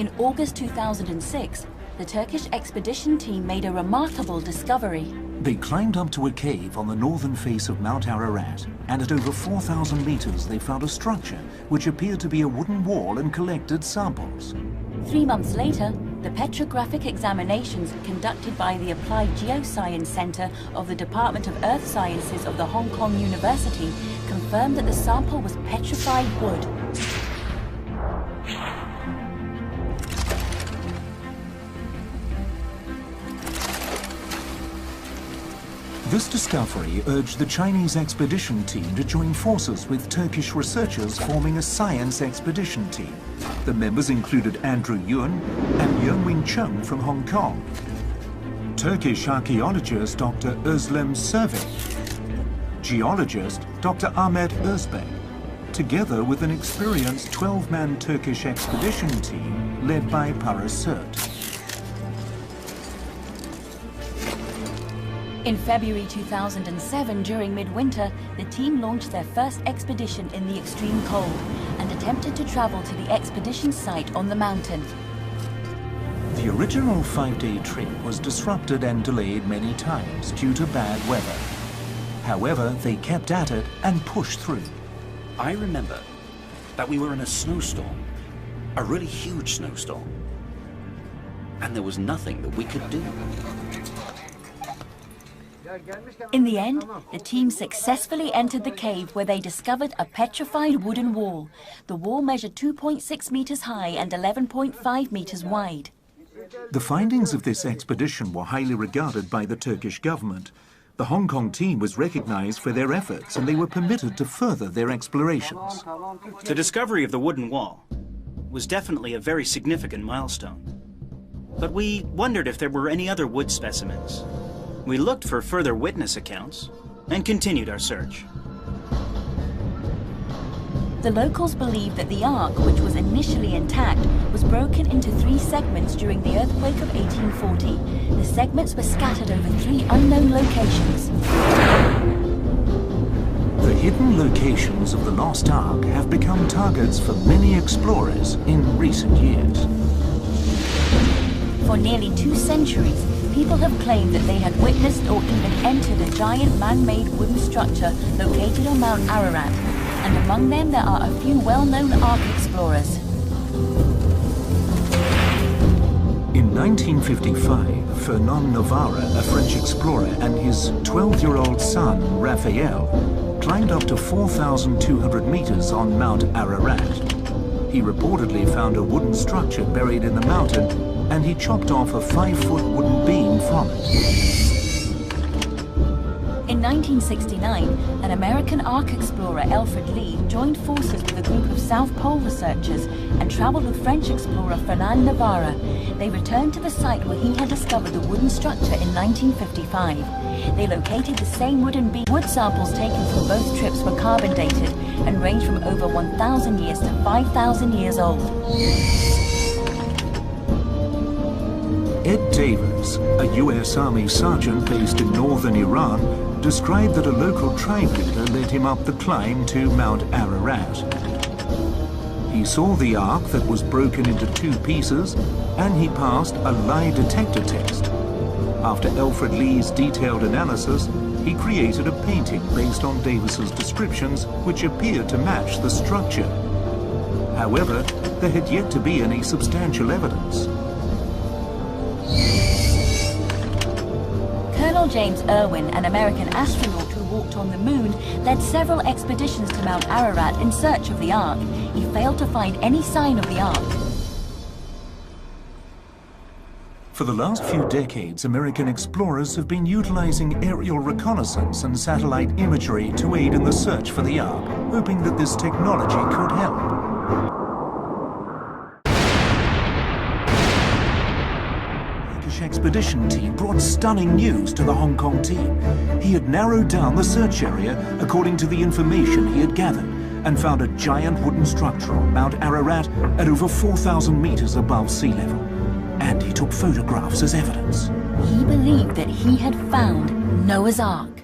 In August 2006, the Turkish expedition team made a remarkable discovery. They climbed up to a cave on the northern face of Mount Ararat, and at over 4,000 meters they found a structure which appeared to be a wooden wall and collected samples. 3 months later, the petrographic examinations conducted by the Applied Geoscience Center of the Department of Earth Sciences of the Hong Kong University confirmed that the sample was petrified wood. This discovery urged the Chinese expedition team to join forces with Turkish researchers, forming a science expedition team. The members included Andrew Yuan and Yuen Wing Chung from Hong Kong, Turkish archaeologist Dr. Özlem Servik, geologist Dr. Ahmet Özbek, together with an experienced 12-man Turkish expedition team led by Parasert. In February 2007, during midwinter, the team launched their first expedition in the extreme cold and attempted to travel to the expedition site on the mountain. The original 5-day trip was disrupted and delayed many times due to bad weather. However, they kept at it and pushed through. I remember that we were in a snowstorm, a really huge snowstorm, and there was nothing that we could do. In the end, the team successfully entered the cave where they discovered a petrified wooden wall. The wall measured 2.6 meters high and 11.5 meters wide. The findings of this expedition were highly regarded by the Turkish government. The Hong Kong team was recognized for their efforts and they were permitted to further their explorations. The discovery of the wooden wall was definitely a very significant milestone. But we wondered if there were any other wood specimens. We looked for further witness accounts and continued our search. The locals believe that the ark, which was initially intact, was broken into 3 segments during the earthquake of 1840. The segments were scattered over 3 unknown locations. The hidden locations of the lost ark have become targets for many explorers in recent years. For nearly 2 centuries, people have claimed that they had witnessed or even entered a giant man-made wooden structure located on Mount Ararat, and among them there are a few well-known ark explorers. In 1955, Fernand Navarre, a French explorer, and his 12-year-old son, Raphael, climbed up to 4,200 meters on Mount Ararat. He reportedly found a wooden structure buried in the mountain, and he chopped off a 5-foot wooden beam from it. In 1969, an American ark explorer, Alfred Lee, joined forces with a group of South Pole researchers and traveled with French explorer Fernand Navarre. They returned to the site where he had discovered the wooden structure in 1955. They located the same wooden beam. Wood samples taken from both trips were carbon dated and range from over 1,000 years to 5,000 years old. Ed Davis, a U.S. Army sergeant based in northern Iran, described that a local tribe leader led him up the climb to Mount Ararat. He saw the ark that was broken into 2 pieces, and he passed a lie detector test. After Alfred Lee's detailed analysis, he created a painting based on Davis's descriptions, which appeared to match the structure. However, there had yet to be any substantial evidence. Colonel James Irwin, an American astronaut who walked on the moon, led several expeditions to Mount Ararat in search of the ark. He failed to find any sign of the ark. For the last few decades, American explorers have been utilizing aerial reconnaissance and satellite imagery to aid in the search for the ark, hoping that this technology could help. Expedition team brought stunning news to the Hong Kong team. He had narrowed down the search area according to the information he had gathered and found a giant wooden structure on Mount Ararat at over 4,000 meters above sea level. And he took photographs as evidence. He believed that he had found Noah's Ark.